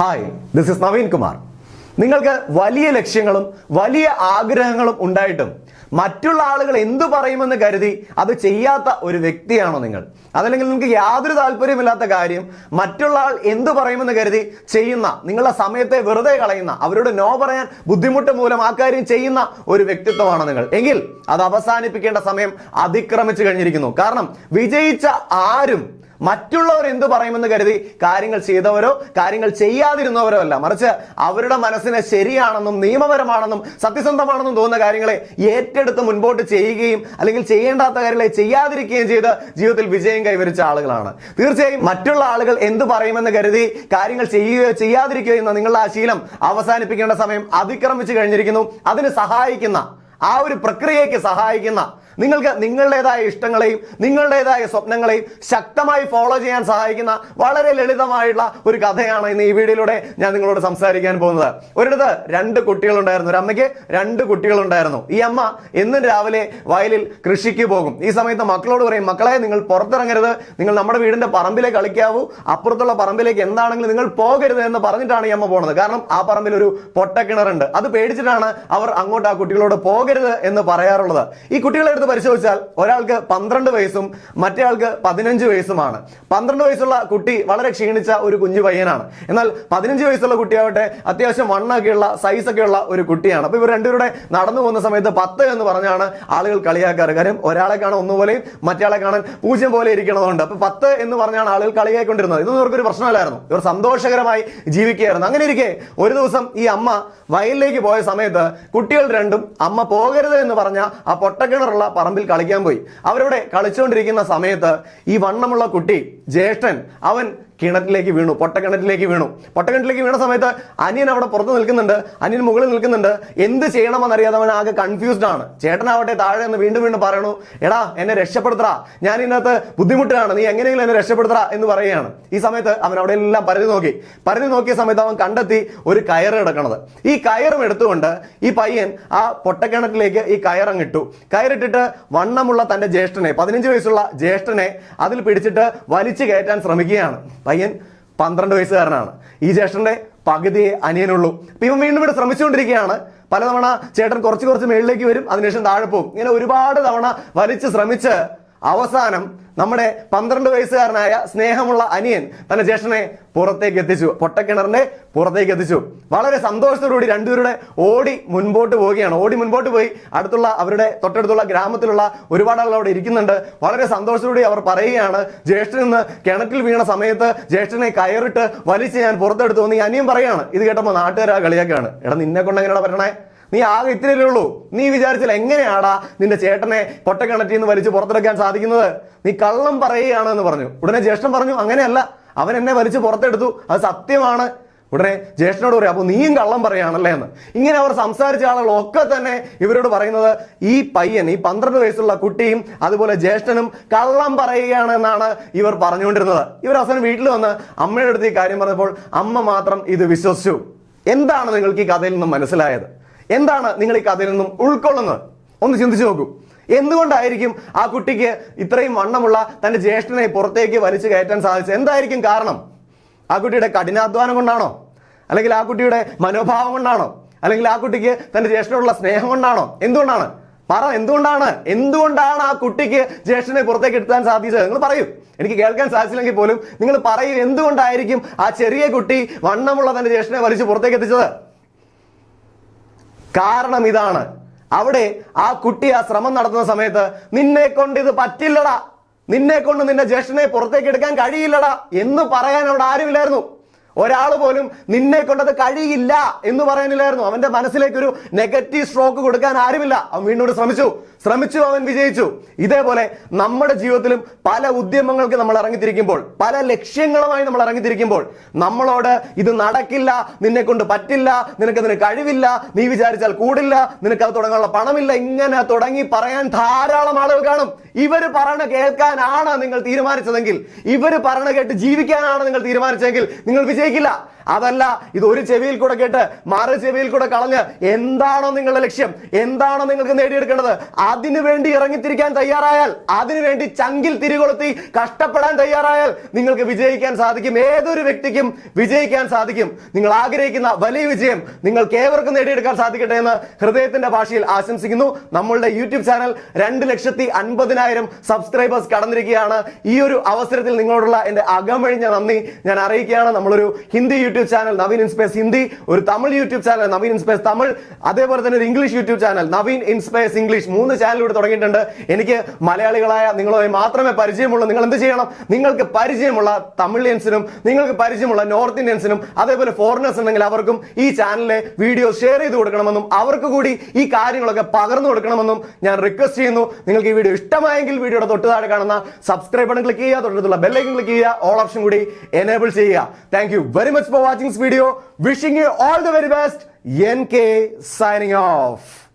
Hi, this is Naveen Kumar. നിങ്ങൾക്ക് വലിയ ലക്ഷ്യങ്ങളും വലിയ ആഗ്രഹങ്ങളും ഉണ്ടായിട്ടും മറ്റുള്ള ആളുകൾ എന്തു പറയുമെന്ന് കരുതി അത് ചെയ്യാത്ത ഒരു വ്യക്തിയാണോ നിങ്ങൾ? അതല്ലെങ്കിൽ നിങ്ങൾക്ക് യാതൊരു താല്പര്യമില്ലാത്ത കാര്യം മറ്റുള്ള ആൾ എന്തു പറയുമെന്ന് കരുതി ചെയ്യുന്ന, നിങ്ങളുടെ സമയത്തെ വെറുതെ കളയുന്ന, അവരോട് നോ പറയാൻ ബുദ്ധിമുട്ട് മൂലം ആ കാര്യം ചെയ്യുന്ന ഒരു വ്യക്തിത്വമാണോ നിങ്ങൾ? എങ്കിൽ അത് അവസാനിപ്പിക്കേണ്ട സമയം അതിക്രമിച്ചു കഴിഞ്ഞിരിക്കുന്നു. കാരണം വിജയിച്ച ആരും മറ്റുള്ളവർ എന്തു പറയുമെന്ന് കരുതി കാര്യങ്ങൾ ചെയ്തവരോ കാര്യങ്ങൾ ചെയ്യാതിരുന്നവരോ അല്ല, മറിച്ച് അവരുടെ മനസ്സിന് ശരിയാണെന്നും നിയമപരമാണെന്നും സത്യസന്ധമാണെന്നും തോന്നുന്ന കാര്യങ്ങളെ ഏറ്റെടുത്ത് മുൻപോട്ട് ചെയ്യുകയും അല്ലെങ്കിൽ ചെയ്യേണ്ടാത്ത കാര്യങ്ങളെ ചെയ്യാതിരിക്കുകയും ചെയ്ത് ജീവിതത്തിൽ വിജയം കൈവരിച്ച ആളുകളാണ്. തീർച്ചയായും മറ്റുള്ള ആളുകൾ എന്തു പറയുമെന്ന് കരുതി കാര്യങ്ങൾ ചെയ്യുകയോ ചെയ്യാതിരിക്കുകയോ എന്ന നിങ്ങളുടെ ആ ശീലം അവസാനിപ്പിക്കേണ്ട സമയം അതിക്രമിച്ചു കഴിഞ്ഞിരിക്കുന്നു. അതിന് സഹായിക്കുന്ന, ആ ഒരു പ്രക്രിയയ്ക്ക് സഹായിക്കുന്ന, നിങ്ങൾക്ക് നിങ്ങളുടേതായ ഇഷ്ടങ്ങളെയും നിങ്ങളുടേതായ സ്വപ്നങ്ങളെയും ശക്തമായി ഫോളോ ചെയ്യാൻ സഹായിക്കുന്ന വളരെ ലളിതമായിട്ടുള്ള ഒരു കഥയാണ് ഇന്ന് ഈ വീഡിയോയിലൂടെ ഞാൻ നിങ്ങളോട് സംസാരിക്കാൻ പോകുന്നത്. ഒരിടത്ത് 2 കുട്ടികളുണ്ടായിരുന്നു. ഒരു അമ്മയ്ക്ക് 2 കുട്ടികളുണ്ടായിരുന്നു. ഈ അമ്മ എന്നും രാവിലെ വയലിൽ കൃഷിക്ക് പോകും. ഈ സമയത്ത് മക്കളോട് പറയും, മക്കളെ നിങ്ങൾ പുറത്തിറങ്ങരുത്, നിങ്ങൾ നമ്മുടെ വീടിന്റെ പറമ്പിലേക്ക് കളിക്കാവൂ, അപ്പുറത്തുള്ള പറമ്പിലേക്ക് എന്താണെങ്കിലും നിങ്ങൾ പോകരുത് എന്ന് പറഞ്ഞിട്ടാണ് ഈ അമ്മ പോകുന്നത്. കാരണം ആ പറമ്പിൽ ഒരു പൊട്ടക്കിണറുണ്ട്. അത് പേടിച്ചിട്ടാണ് അവർ അങ്ങോട്ട് ആ കുട്ടികളോട് പോകരുത് എന്ന് പറയാറുള്ളത്. ഈ കുട്ടികളെ എടുത്ത് പരിശോധിച്ചാൽ ഒരാൾക്ക് 12 വയസ്സും മറ്റേ ആൾക്ക് 15 വയസ്സുമാണ്. 12 വയസ്സുള്ള കുട്ടി വളരെ ക്ഷീണിച്ച ഒരു കുഞ്ഞു പയ്യനാണ്. എന്നാൽ 15 വയസ്സുള്ള കുട്ടിയാവട്ടെ അത്യാവശ്യം വണ്ണൊക്കെയുള്ള സൈസൊക്കെയുള്ള ഒരു കുട്ടിയാണ്. അപ്പൊ ഇവർ രണ്ടുപേരുടെ നടന്നു പോകുന്ന സമയത്ത് 10 എന്ന് പറഞ്ഞാണ് ആളുകൾ കളിയാക്കാറ്. കാര്യം ഒരാളെ കാണാൻ ഒന്നുപോലെയും മറ്റേ കാണാൻ 0 പോലെ ഇരിക്കണതുകൊണ്ട്. അപ്പൊ 10 എന്ന് പറഞ്ഞാണ് ആളുകൾ കളിയാക്കൊണ്ടിരുന്നത്. ഇതൊന്നും ഇവർക്കൊരു പ്രശ്നമല്ലായിരുന്നു. ഇവർ സന്തോഷകരമായി ജീവിക്കുകയായിരുന്നു. അങ്ങനെ ഇരിക്കെ ഒരു ദിവസം ഈ അമ്മ വയലിലേക്ക് പോയ സമയത്ത് കുട്ടികൾ രണ്ടും അമ്മ പോകരുത് എന്ന് പറഞ്ഞ ആ പൊട്ടക്കിണറുള്ള പറമ്പിൽ കളിക്കാൻ പോയി. അവരവിടെ കളിച്ചുകൊണ്ടിരിക്കുന്ന സമയത്ത് ഈ വണ്ണമുള്ള കുട്ടി ജ്യേഷ്ഠൻ അവൻ കിണറ്റിലേക്ക് വീണു, പൊട്ടക്കിണറ്റിലേക്ക് വീണു. പൊട്ടക്കിണറ്റിലേക്ക് വീണ സമയത്ത് അനിയൻ അവിടെ പുറത്ത് നിൽക്കുന്നുണ്ട്, അനിയൻ മുകളിൽ നിൽക്കുന്നുണ്ട്. എന്ത് ചെയ്യണമെന്നറിയാതെ അവൻ ആകെ കൺഫ്യൂസ്ഡ് ആണ്. ചേട്ടനാവട്ടെ താഴെ നിന്ന് വീണ്ടും വീണ്ടും പറയണു, എടാ എന്നെ രക്ഷപ്പെടുത്തറ, ഞാൻ ഇതിനകത്ത് ബുദ്ധിമുട്ടാണ്, നീ എങ്ങനെയെങ്കിലും എന്നെ രക്ഷപ്പെടുത്തറ എന്ന് പറയുകയാണ്. ഈ സമയത്ത് അവൻ അവിടെ എല്ലാം പരതി നോക്കിയ സമയത്ത് അവൻ കണ്ടെത്തി ഒരു കയറ് കിടക്കണത്. ഈ കയറും എടുത്തുകൊണ്ട് ഈ പയ്യൻ ആ പൊട്ടക്കിണറ്റിലേക്ക് ഈ കയറങ്ങിട്ടു. കയറിട്ടിട്ട് വണ്ണമുള്ള തന്റെ ജ്യേഷ്ഠനെ, 15 വയസ്സുള്ള ജ്യേഷ്ഠനെ അതിൽ പിടിച്ചിട്ട് വലിച്ചു കയറ്റാൻ ശ്രമിക്കുകയാണ്. പയ്യൻ 12 വയസ്സുകാരനാണ്. ഈ ജ്യേഷ്ഠന്റെ പകുതിയെ അനിയനുള്ളൂ. അപ്പൊ ഇവൻ വീണ്ടും ഇവിടെ ശ്രമിച്ചുകൊണ്ടിരിക്കുകയാണ്. പലതവണ ചേട്ടൻ കുറച്ച് മേളിലേക്ക് വരും, അതിനുശേഷം താഴെ പോകും. ഇങ്ങനെ ഒരുപാട് തവണ വലിച്ച് ശ്രമിച്ച് അവസാനം നമ്മുടെ 12 വയസ്സുകാരനായ സ്നേഹമുള്ള അനിയൻ തന്റെ ജ്യേഷ്ഠനെ പുറത്തേക്ക് എത്തിച്ചു, പൊട്ടക്കിണറിന്റെ പുറത്തേക്ക് എത്തിച്ചു. വളരെ സന്തോഷത്തോടുകൂടി രണ്ടുപേരുടെ ഓടി മുൻപോട്ട് പോവുകയാണ്. ഓടി മുൻപോട്ട് പോയി അടുത്തുള്ള അവരുടെ തൊട്ടടുത്തുള്ള ഗ്രാമത്തിലുള്ള ഒരുപാട് ആളുകൾ അവിടെ ഇരിക്കുന്നുണ്ട്. വളരെ സന്തോഷത്തോടെ അവർ പറയുകയാണ്, ജ്യേഷ്ഠൻ ഇന്ന് കിണറ്റിൽ വീണ സമയത്ത് ജ്യേഷ്ഠനെ കയറിട്ട് വലിച്ച് ഞാൻ പുറത്തെടുത്തു എന്ന് ഈ അനിയൻ പറയാണ്. ഇത് കേട്ടപ്പോൾ നാട്ടുകാർ ആ കളിയാക്കാണ്, എടാ നിന്നെ കൊണ്ട് എങ്ങനെയാണ് പറയണേ, നീ ആകെ ഇത്രയല്ലേ ഉള്ളൂ, നീ വിചാരിച്ചാൽ എങ്ങനെയാടാ നിന്റെ ചേട്ടനെ പൊട്ടക്കിണറ്റിൽ നിന്ന് വലിച്ച് പുറത്തെടുക്കാൻ സാധിക്കുന്നത്, നീ കള്ളം പറയുകയാണെന്ന് പറഞ്ഞു. ഉടനെ ജ്യേഷ്ഠൻ പറഞ്ഞു, അങ്ങനെയല്ല, അവൻ എന്നെ വലിച്ച് പുറത്തെടുത്തു, അത് സത്യമാണ്. ഉടനെ ജ്യേഷ്ഠനോട് പറയും, അപ്പോൾ നീയും കള്ളം പറയുകയാണല്ലേ എന്ന്. ഇങ്ങനെ അവർ സംസാരിച്ച ആളുകളൊക്കെ തന്നെ ഇവരോട് പറയുന്നത് ഈ പയ്യൻ, ഈ 12 വയസ്സുള്ള കുട്ടിയും അതുപോലെ ജ്യേഷ്ഠനും കള്ളം പറയുകയാണ് എന്നാണ് ഇവർ പറഞ്ഞുകൊണ്ടിരുന്നത്. ഇവർ അവസാനം വീട്ടിൽ വന്ന് അമ്മയുടെ അടുത്ത് ഈ കാര്യം പറഞ്ഞപ്പോൾ അമ്മ മാത്രം ഇത് വിശ്വസിച്ചു. എന്താണ് നിങ്ങൾക്ക് ഈ കഥയിൽ നിന്നും മനസ്സിലായത്? എന്താണ് നിങ്ങൾ ഈ കഥയിൽ നിന്നും ഉൾക്കൊള്ളുന്നത്? ഒന്ന് ചിന്തിച്ചു നോക്കൂ. എന്തുകൊണ്ടായിരിക്കും ആ കുട്ടിക്ക് ഇത്രയും വണ്ണമുള്ള തന്റെ ജ്യേഷ്ഠനെ പുറത്തേക്ക് വലിച്ചു കയറ്റാൻ സാധിച്ചത്? എന്തായിരിക്കും കാരണം? ആ കുട്ടിയുടെ കഠിനാധ്വാനം കൊണ്ടാണോ? അല്ലെങ്കിൽ ആ കുട്ടിയുടെ മനോഭാവം കൊണ്ടാണോ? അല്ലെങ്കിൽ ആ കുട്ടിക്ക് തന്റെ ജ്യേഷ്ഠനോടുള്ള സ്നേഹം കൊണ്ടാണോ? എന്തുകൊണ്ടാണ്? പറ, എന്തുകൊണ്ടാണ് ആ കുട്ടിക്ക് ജ്യേഷ്ഠനെ പുറത്തേക്ക് എടുത്താൻ സാധിച്ചത്? നിങ്ങൾ പറയൂ. എനിക്ക് കേൾക്കാൻ സാധിച്ചില്ലെങ്കിൽ പോലും നിങ്ങൾ പറയൂ, എന്തുകൊണ്ടായിരിക്കും ആ ചെറിയ കുട്ടി വണ്ണമുള്ള തന്റെ ജ്യേഷ്ഠനെ വലിച്ചു പുറത്തേക്ക് എത്തിച്ചത്? കാരണം ഇതാണ്. അവിടെ ആ കുട്ടി ആ ശ്രമം നടത്തുന്ന സമയത്ത് നിന്നെ കൊണ്ട് ഇത് പറ്റില്ലടാ, നിന്നെ കൊണ്ട് നിന്റെ ജ്യേഷ്ഠനെ പുറത്തേക്ക് എടുക്കാൻ കഴിയില്ലടാ എന്ന് പറയാൻ അവിടെ ആരുമില്ലായിരുന്നു. ഒരാൾ പോലും നിന്നെ കൊണ്ടത് കഴിയില്ല എന്ന് പറയാനില്ലായിരുന്നു. അവന്റെ മനസ്സിലേക്ക് ഒരു നെഗറ്റീവ് സ്ട്രോക്ക് കൊടുക്കാൻ ആരുമില്ല. അവൻ വീണ്ടും ശ്രമിച്ചു, അവൻ വിജയിച്ചു. ഇതേപോലെ നമ്മുടെ ജീവിതത്തിലും പല ഉദ്യമങ്ങൾക്ക് നമ്മൾ ഇറങ്ങിത്തിരിക്കുമ്പോൾ, പല ലക്ഷ്യങ്ങളുമായി നമ്മൾ ഇറങ്ങിത്തിരിക്കുമ്പോൾ നമ്മളോട് ഇത് നടക്കില്ല, നിന്നെ കൊണ്ട് പറ്റില്ല, നിനക്കതിന് കഴിവില്ല, നീ വിചാരിച്ചാൽ കൂടില്ല, നിനക്കത് തുടങ്ങാനുള്ള പണമില്ല, ഇങ്ങനെ തുടങ്ങി പറയാൻ ധാരാളം ആളുകൾ കാണും. ഇവര് പറയണ കേൾക്കാനാണ് നിങ്ങൾ തീരുമാനിച്ചതെങ്കിൽ, ഇവര് പറയണ കേട്ട് ജീവിക്കാനാണ് നിങ്ങൾ തീരുമാനിച്ചതെങ്കിൽ നിങ്ങൾ വിജയിക്കില്ല. അതല്ല ഇത് ഒരു ചെവിയിൽ കൂടെ കേട്ട് മറു ചെവിയിൽ കൂടെ കളഞ്ഞ് എന്താണോ നിങ്ങളുടെ ലക്ഷ്യം, എന്താണോ നിങ്ങൾക്ക് നേടിയെടുക്കേണ്ടത്, അതിനുവേണ്ടി ഇറങ്ങിത്തിരിക്കാൻ തയ്യാറായാൽ, അതിനുവേണ്ടി ചങ്കിൽ തിരികൊളുത്തി കഷ്ടപ്പെടാൻ തയ്യാറായാൽ നിങ്ങൾക്ക് വിജയിക്കാൻ സാധിക്കും. ഏതൊരു വ്യക്തിക്കും വിജയിക്കാൻ സാധിക്കും. നിങ്ങൾ ആഗ്രഹിക്കുന്ന വലിയ വിജയം നിങ്ങൾക്ക് ഏവർക്കും നേടിയെടുക്കാൻ സാധിക്കട്ടെ എന്ന് ഹൃദയത്തിന്റെ ഭാഷയിൽ ആശംസിക്കുന്നു. നമ്മളുടെ യൂട്യൂബ് ചാനൽ 2,50,000 സബ്സ്ക്രൈബേഴ്സ് കടന്നിരിക്കുകയാണ്. ഈ ഒരു അവസരത്തിൽ നിങ്ങളോടുള്ള എന്റെ അകമഴിഞ്ഞ നന്ദി ഞാൻ അറിയിക്കുകയാണ്. നമ്മളൊരു Hindi YouTube channel Naveen inspires Hindi, ഒരു Tamil YouTube channel Naveen inspires Tamil, അതേപോലെ തന്നെ ഒരു English YouTube channel Naveen inspires English, 3 channel ഇവിടെ തുടങ്ങിയിട്ടുണ്ട്. എനിക്ക് മലയാളികളായ നിങ്ങളുമായി മാത്രമേ പരിചയമുള്ളൂ. നിങ്ങൾ എന്ത് ചെയ്യണം? നിങ്ങൾക്ക് പരിചയമുള്ള തമിഴിയൻസിനും നിങ്ങൾക്ക് പരിചയമുള്ള നോർത്ത് ഇന്ത്യൻസിനും അതേപോലെ ഫോറിനേഴ്സ് ഉണ്ടെങ്കിൽ അവർക്കും ഈ ചാനലിലെ വീഡിയോ ഷെയർ ചെയ്ത് കൊടുക്കണമെന്നും അവർക്ക് കൂടി ഈ കാര്യങ്ങളൊക്കെ പകർന്നു കൊടുക്കണമെന്നും ഞാൻ റിക്വസ്റ്റ് ചെയ്യുന്നു. നിങ്ങൾക്ക് ഈ വീഡിയോ ഇഷ്ടമായെങ്കിൽ വീഡിയോയുടെ തൊട്ട് താഴെ കാണുന്ന സബ്സ്ക്രൈബ് ബട്ടൺ ക്ലിക്ക് ചെയ്യുക, തൊട്ടടുത്തുള്ള ബെൽ ഐക്കൺ ക്ലിക്ക് ചെയ്യുക, ഓൾ ഓപ്ഷൻ കൂടി എനേബിൾ ചെയ്യുക. Thank you very much for watching this video. Wishing you all the very best. NK signing off.